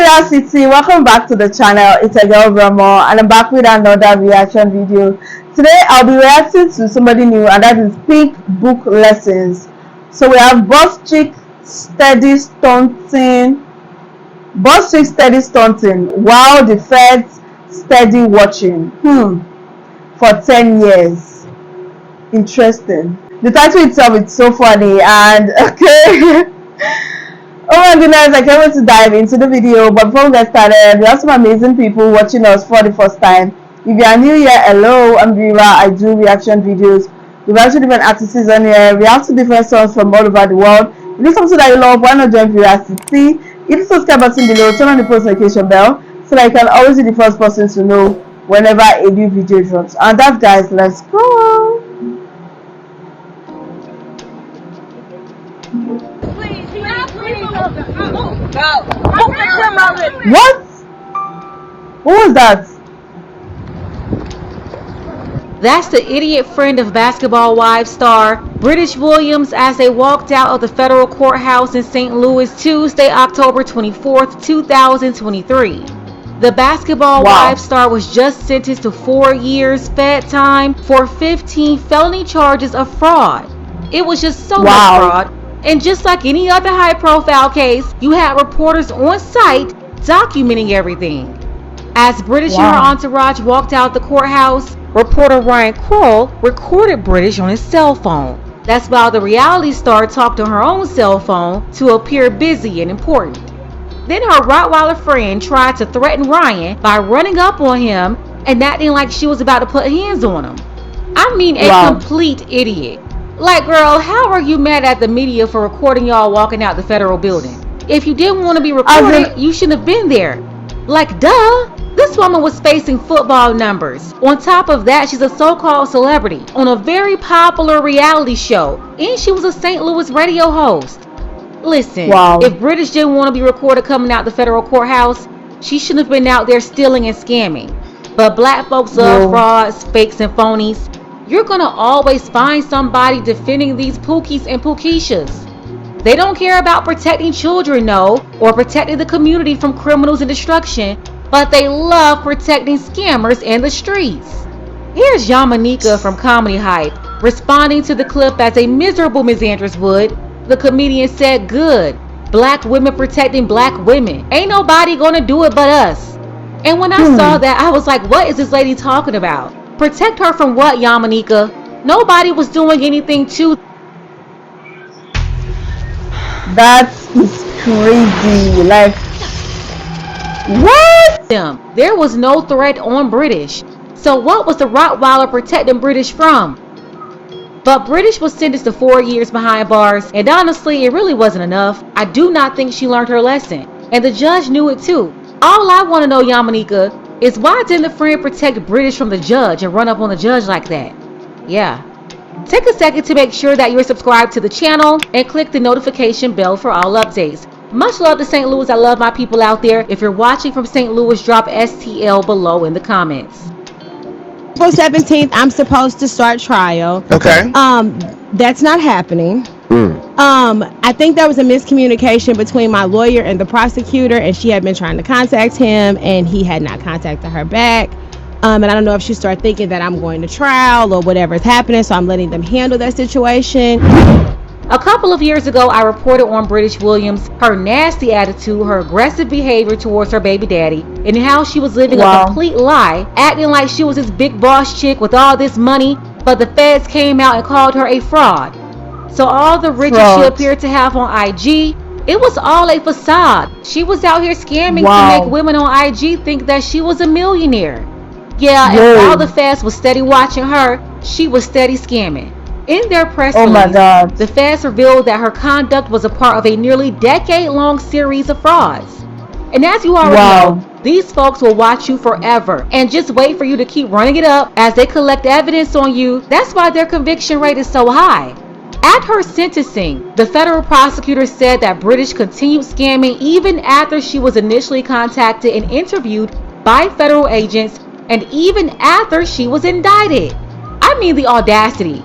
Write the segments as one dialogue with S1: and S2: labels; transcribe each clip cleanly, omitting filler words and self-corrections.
S1: Nigeria City, welcome back to the channel. It's a girl Brahmo and I'm back with another reaction video. Today I'll be reacting to somebody new, and that is Pink Book Lessons. So we have Boss Chick Steady Stuntin, while the feds steady watching for 10 years. Interesting. The title itself is so funny, and okay. Oh my goodness, I can't wait to dive into the video. But before we get started, we have some amazing people watching us for the first time. If you are new here, hello, I'm Viva. I do reaction videos. We have 2 different artists on here. We have 2 different songs from all over the world. If this is something that you love, why not join Viva City? Hit the subscribe button below, turn on the post notification bell so that you can always be the first person to know whenever a new video drops. And that, guys, let's go. What? What was that?
S2: That's the idiot friend of Basketball Wives star British Williams as they walked out of the federal courthouse in St. Louis Tuesday, October 24th, 2023. The Basketball Wives star was just sentenced to 4 years fed time for 15 felony charges of fraud. It was just so much fraud. And just like any other high-profile case, you had reporters on site documenting everything. As British and her entourage walked out the courthouse, reporter Ryan Kroll recorded British on his cell phone. That's while the reality star talked on her own cell phone to appear busy and important. Then her Rottweiler friend tried to threaten Ryan by running up on him and acting like she was about to put hands on him. I mean, a complete idiot. Like, girl, how are you mad at the media for recording y'all walking out the federal building? If you didn't want to be recorded, you shouldn't have been there. Like, duh. This woman was facing football numbers. On top of that, she's a so-called celebrity on a very popular reality show. And she was a St. Louis radio host. Listen, if British didn't want to be recorded coming out the federal courthouse, she shouldn't have been out there stealing and scamming. But black folks love frauds, fakes, and phonies. You're gonna always find somebody defending these pookies and pookishas. They don't care about protecting children, no, or protecting the community from criminals and destruction, but they love protecting scammers in the streets. Here's Yamanika from Comedy Hype responding to the clip as a miserable misandrist would. The comedian said, "Good, black women protecting black women. Ain't nobody gonna do it but us." And when I saw that, I was like, what is this lady talking about? Protect her from what, Yamanika? Nobody was doing anything to.
S1: That is crazy. Like, what?
S2: There was no threat on British. So what was the Rottweiler protecting British from? But British was sentenced to 4 years behind bars, and honestly, it really wasn't enough. I do not think she learned her lesson, and the judge knew it too. All I want to know, Yamanika, is why didn't the friend protect British from the judge and run up on the judge like that? Yeah. Take a second to make sure that you're subscribed to the channel and click the notification bell for all updates. Much love to St. Louis. I love my people out there. If you're watching from St. Louis, drop STL below in the comments.
S3: April 17th, I'm supposed to start trial.
S4: Okay.
S3: That's not happening. I think there was a miscommunication between my lawyer and the prosecutor, and she had been trying to contact him and he had not contacted her back. And I don't know if she started thinking that I'm going to trial or whatever is happening, so I'm letting them handle that situation.
S2: A couple of years ago, I reported on British Williams, her nasty attitude, her aggressive behavior towards her baby daddy, and how she was living a complete lie, acting like she was this big boss chick with all this money, but the feds came out and called her a fraud. So all the riches she appeared to have on IG, it was all a facade. She was out here scamming to make women on IG think that she was a millionaire. Yeah, and while the feds was steady watching her, she was steady scamming. In their press release, the feds revealed that her conduct was a part of a nearly decade-long series of frauds. And as you already know, these folks will watch you forever and just wait for you to keep running it up as they collect evidence on you. That's why their conviction rate is so high. At her sentencing, the federal prosecutor said that British continued scamming even after she was initially contacted and interviewed by federal agents, and even after she was indicted. I mean, the audacity.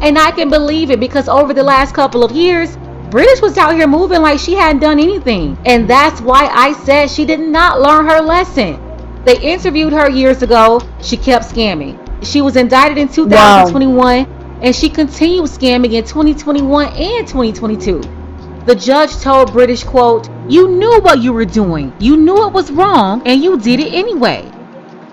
S2: And I can believe it because over the last couple of years, British was out here moving like she hadn't done anything. And that's why I said she did not learn her lesson. They interviewed her years ago. She kept scamming. She was indicted in 2021 and she continued scamming in 2021 and 2022. The judge told British, quote, "You knew what you were doing. You knew it was wrong and you did it anyway."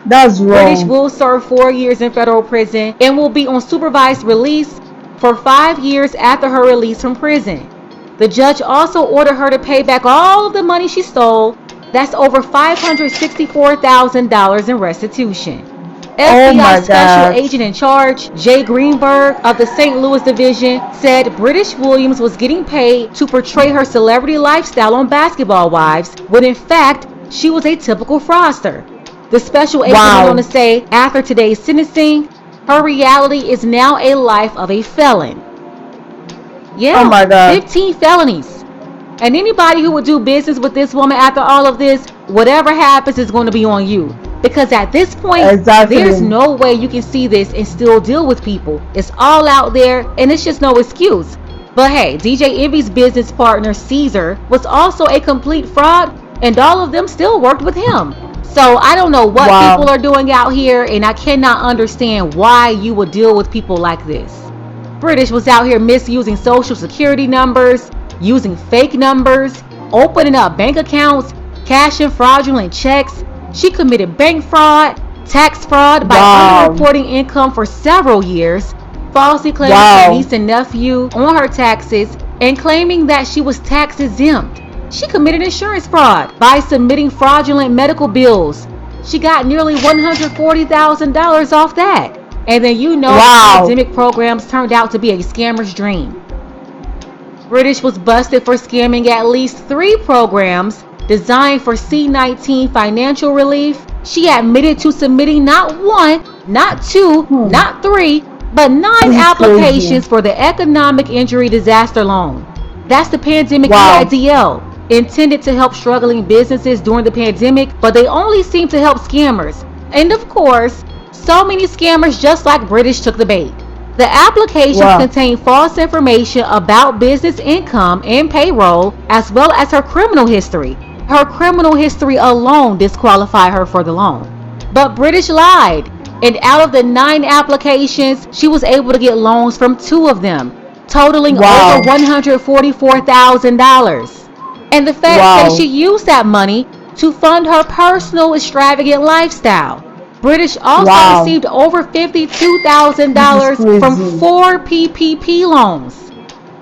S1: That's wrong.
S2: British will serve 4 years in federal prison and will be on supervised release for 5 years after her release from prison. The judge also ordered her to pay back all of the money she stole. That's over $564,000 in restitution. FBI Special Agent in Charge, Jay Greenberg of the St. Louis Division, said British Williams was getting paid to portray her celebrity lifestyle on Basketball Wives, when in fact, she was a typical fraudster. The special agent went on to say, after today's sentencing, her reality is now a life of a felon. Yeah,
S1: oh my God.
S2: 15 felonies. And anybody who would do business with this woman after all of this, whatever happens is going to be on you. Because at this point, there's no way you can see this and still deal with people. It's all out there and it's just no excuse. But hey, DJ Envy's business partner Caesar was also a complete fraud and all of them still worked with him. So I don't know what people are doing out here and I cannot understand why you would deal with people like this. British was out here misusing social security numbers, using fake numbers, opening up bank accounts, cashing fraudulent checks. She committed bank fraud, tax fraud by underreporting income for several years, falsely claiming her niece and nephew on her taxes, and claiming that she was tax exempt. She committed insurance fraud by submitting fraudulent medical bills. She got nearly $140,000 off that. And then pandemic programs turned out to be a scammer's dream. British was busted for scamming at least 3 programs designed for C-19 financial relief. She admitted to submitting not 1, not 2, not 3, but 9 applications for the Economic Injury Disaster Loan. That's the pandemic EIDL, intended to help struggling businesses during the pandemic, but they only seem to help scammers. And of course, so many scammers just like British took the bait. The applications contain false information about business income and payroll, as well as her criminal history. Her criminal history alone disqualified her for the loan. But British lied, and out of the 9 applications, she was able to get loans from 2 of them, totaling over $144,000. And the Fed said she used that money to fund her personal extravagant lifestyle. British also received over $52,000 from 4 PPP loans.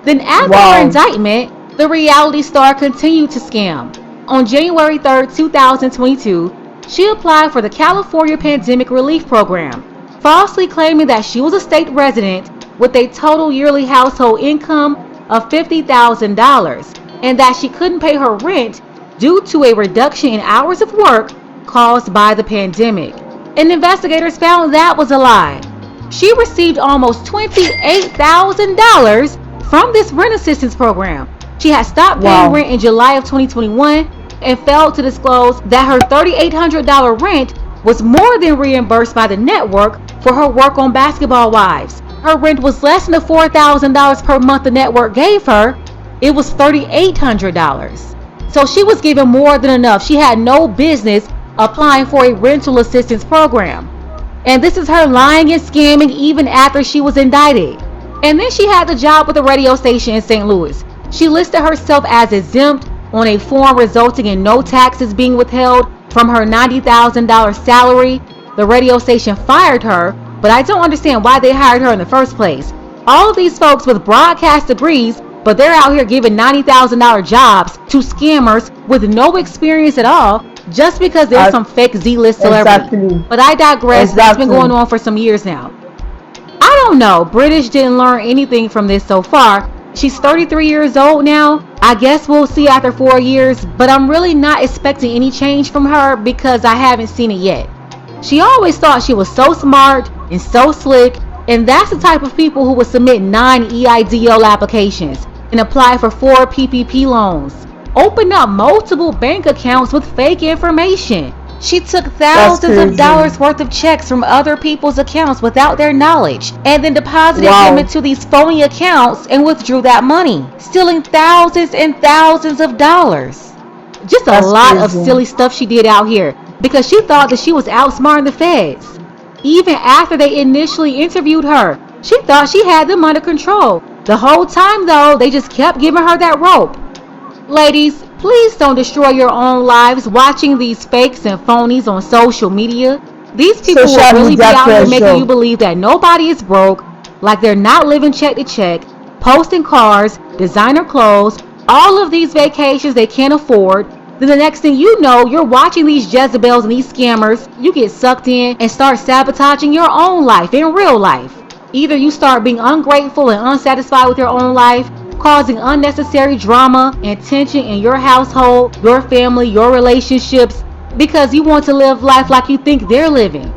S2: Then after her indictment, the reality star continued to scam. On January 3rd, 2022, she applied for the California Pandemic Relief Program, falsely claiming that she was a state resident with a total yearly household income of $50,000 and that she couldn't pay her rent due to a reduction in hours of work caused by the pandemic. And investigators found that was a lie. She received almost $28,000 from this rent assistance program. She had stopped paying rent in July of 2021 and failed to disclose that her $3,800 rent was more than reimbursed by the network for her work on Basketball Wives. Her rent was less than the $4,000 per month the network gave her. It was $3,800. So she was given more than enough. She had no business applying for a rental assistance program. And this is her lying and scamming even after she was indicted. And then she had the job with a radio station in St. Louis. She listed herself as exempt on a form resulting in no taxes being withheld from her $90,000 salary. The radio station fired her, but I don't understand why they hired her in the first place. All of these folks with broadcast degrees, but they're out here giving $90,000 jobs to scammers with no experience at all, just because there's some fake Z-list celebrity. But I digress. That's been going on for some years now. I don't know. British didn't learn anything from this so far. She's 33 years old now. I guess we'll see after 4 years, but I'm really not expecting any change from her because I haven't seen it yet. She always thought she was so smart and so slick, and that's the type of people who would submit 9 EIDL applications and apply for 4 PPP loans. Open up multiple bank accounts with fake information. She took
S1: That's
S2: thousands of
S1: crazy.
S2: dollars worth of checks from other people's accounts without their knowledge and then deposited them
S1: Wow.
S2: into these phony accounts and withdrew that money, stealing thousands and thousands of dollars. Just a
S1: That's
S2: lot of
S1: crazy.
S2: silly stuff she did out here because she thought that she was outsmarting the feds. Even after they initially interviewed her, she thought she had them under control. The whole time, though, they just kept giving her that rope. Ladies, please don't destroy your own lives watching these fakes and phonies on social media. These people will
S1: Social
S2: really be
S1: media
S2: out here making you
S1: pressure.
S2: believe that nobody is broke, like they're not living check to check, posting cars, designer clothes, all of these vacations they can't afford. Then the next thing you know, you're watching these Jezebels and these scammers. You get sucked in and start sabotaging your own life in real life. Either you start being ungrateful and unsatisfied with your own life, causing unnecessary drama and tension in your household, your family, your relationships, because you want to live life like you think they're living.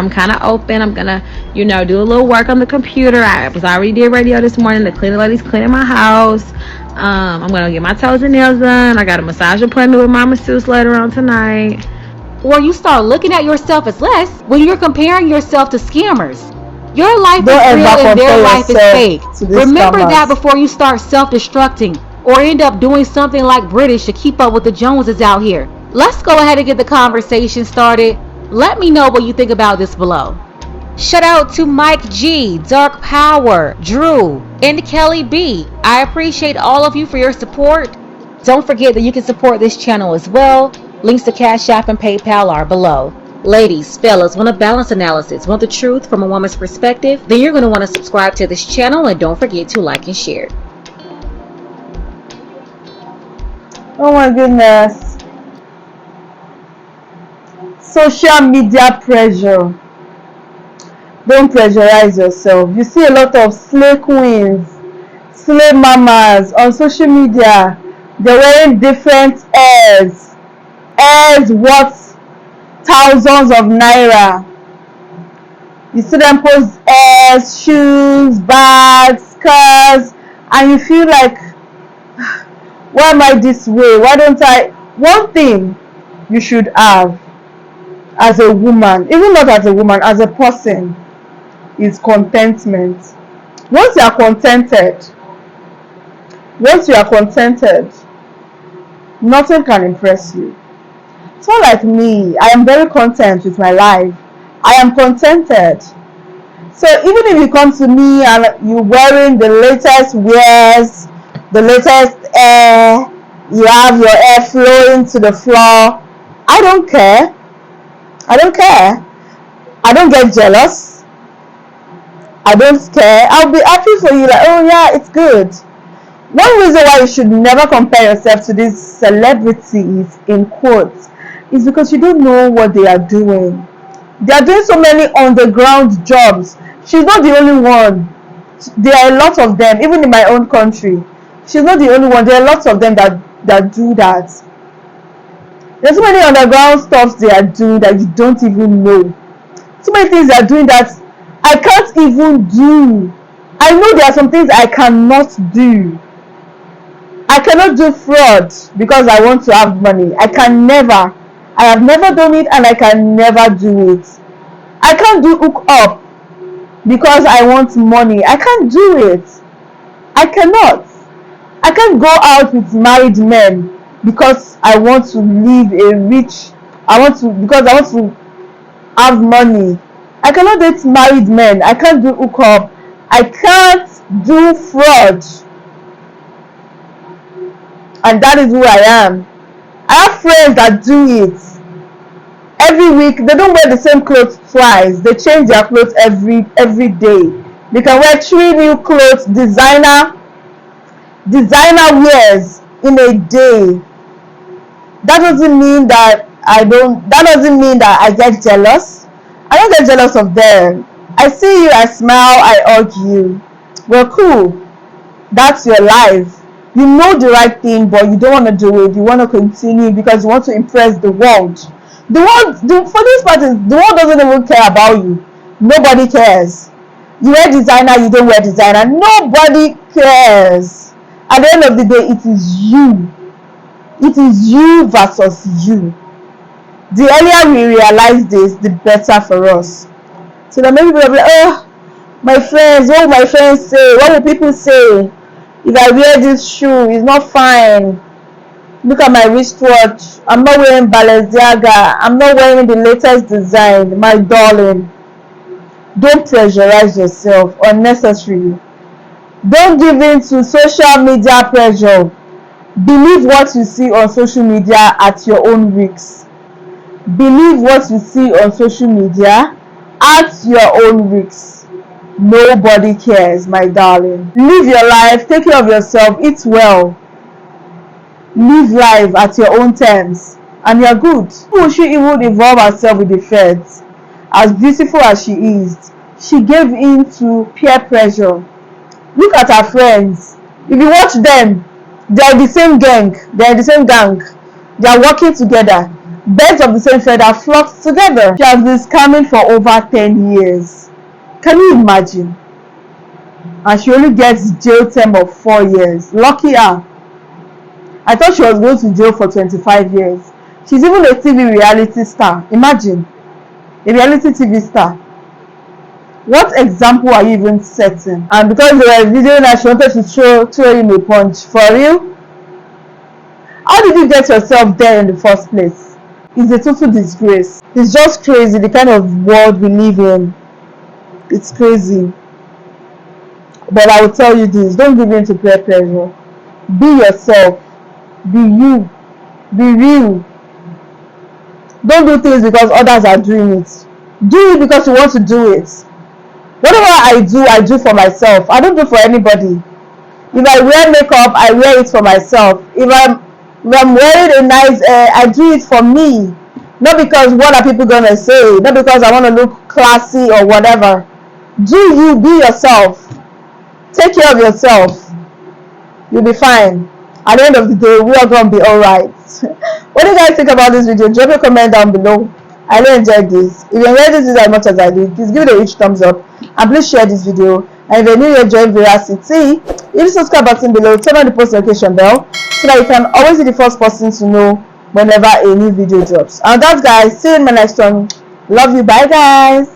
S3: I'm kind of open. I'm gonna, do a little work on the computer. I already did radio this morning. The cleaning lady's cleaning my house. I'm gonna get my toes and nails done. I got a massage appointment with my masseuse later on tonight.
S2: Or you start looking at yourself as less when you're comparing yourself to scammers. Your life
S1: Don't
S2: is real
S1: ever
S2: and their
S1: compare
S2: life is fake.
S1: yourself to these
S2: Remember that
S1: scammers.
S2: before you start self-destructing or end up doing something like British to keep up with the Joneses out here. Let's go ahead and get the conversation started. Let me know what you think about this below. Shout out to Mike G, Dark Power, Drew, and Kelly B. I appreciate all of you for your support. Don't forget that you can support this channel as well. Links to Cash App and PayPal are below. Ladies, fellas, want a balanced analysis, want the truth from a woman's perspective? Then you're going to want to subscribe to this channel and don't forget to like and share.
S1: Oh my goodness. Social media pressure. Don't pressurize yourself. You see a lot of slay queens, slay mamas on social media. They're wearing different airs. Airs worth thousands of naira. You see them post airs, shoes, bags, cars, and you feel like, why am I this way? Why don't I? One thing you should have as a woman, even not as a woman, as a person, is contentment. Once you are contented, once you are contented, nothing can impress you. It's not like me. I am very content with my life. I am contented. So even if you come to me and you're wearing the latest wears, the latest air, you have your air flowing to the floor, I don't care. I don't care. I don't get jealous. I don't care. I'll be happy for you. Like, oh yeah, it's good. One reason why you should never compare yourself to these celebrities in quotes is because you don't know what they are doing. They are doing so many underground jobs. She's not the only one. There are a lot of them, even in my own country. She's not the only one. There are lots of them that do that. There's so many underground stuff they are doing that you don't even know. So many things they are doing that I can't even do. I know there are some things I cannot do. I cannot do fraud because I want to have money. I have never done it and I can never do it. I can't do hook up because I want money. I can't do it. I cannot. I can't go out with married men because I want to live a rich, because I want to have money. I cannot date married men. I can't do hook up. I can't do fraud. And that is who I am. I have friends that do it. Every week, they don't wear the same clothes twice. They change their clothes every day. They can wear 3 new clothes, designer wears in a day. That doesn't mean that I get jealous. I don't get jealous of them. I see you, I smile, I hug you. Well, cool. That's your life. You know the right thing, but you don't want to do it. You want to continue because you want to impress the world. For this part, the world doesn't even care about you. Nobody cares. You wear designer, you don't wear designer. Nobody cares. At the end of the day, it is you. It is you versus you. The earlier we realize this, the better for us. So that maybe we'll be like, oh, my friends, what will my friends say? What will people say if I wear this shoe? It's not fine. Look at my wristwatch. I'm not wearing Balenciaga. I'm not wearing the latest design. My darling, don't pressurize yourself unnecessarily. Don't give in to social media pressure. Believe what you see on social media at your own risk. Believe what you see on social media at your own risk. Nobody cares, my darling. Live your life, take care of yourself, eat well. Live life at your own terms, and you're good. Who she even involve herself with the feds? As beautiful as she is, she gave in to peer pressure. Look at her friends. If you watch them, they're the same gang. They're the same gang. They are working together. Birds of the same feather flock together. She has been scamming for over 10 years. Can you imagine? And she only gets jail term of 4 years. Lucky her. I thought she was going to jail for 25 years. She's even a TV reality star. Imagine. A reality TV star. What example are you even setting? And because they were videoing that she wanted to throw him a punch. For real? How did you get yourself there in the first place? It's a total disgrace. It's just crazy the kind of world we live in. It's crazy. But I will tell you this, don't give in to peer pressure. Be yourself. Be you. Be real. Don't do things because others are doing it. Do it because you want to do it. Whatever I do for myself. I don't do for anybody. If I wear makeup, I wear it for myself. If I'm wearing a nice I do it for me. Not because what are people gonna say. Not because I want to look classy or whatever. Do you, be yourself. Take care of yourself. You'll be fine. At the end of the day, we are gonna be alright. What do you guys think about this video? Drop a comment down below. I really enjoyed this. If you enjoyed this video as much as I did, please give it a huge thumbs up and please share this video. And if you're new here, join Veracity. Hit the subscribe button below, turn on the post notification bell so that you can always be the first person to know whenever a new video drops. And that's guys, see you in my next one. Love you, bye guys.